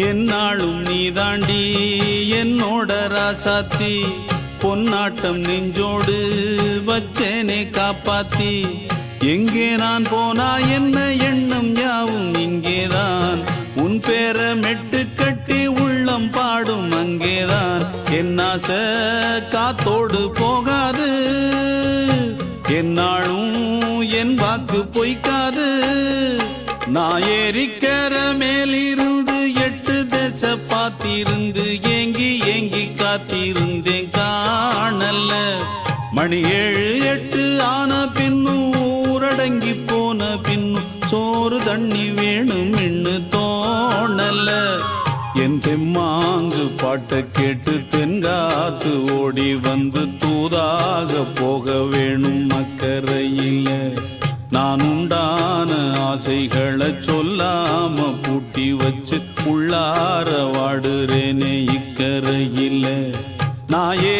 என்னாலும் நீதாண்டி என்னோட ராசாத்தி பொன்னாட்டம் நெஞ்சோடு வச்சேனே காப்பாத்தி எங்கே நான் போனா என்ன எண்ணம் யாவும் இங்கேதான் உன் பேர மெட்டு கட்டி உள்ளம் பாடும் அங்கேதான் என் ஆசை காத்தோடு போகாது என்னாலும் என் வாக்கு பொய்க்காது நான் ஏறிக்கர மேலிருந்து 8 தேச பார்த்திருந்து ஏங்கி ஏங்கி காத்திருந்தேன் காணல மணி 7 8 ஆன பின்னும் ஊரடங்கி போன பின்னும் சோறு தண்ணி வேணும் இன்னு தோணல என் தெம்மாங்கு பாட்டை கேட்டு தென்காத்து ஓடி வந்து தூதாக போக வேணும் அக்கறையில நான் உண்டான ஆசைகளை சொல்லாம பூட்டி வச்சு உள்ளார வாடுறேனே இக்கரையில நான் ஏறி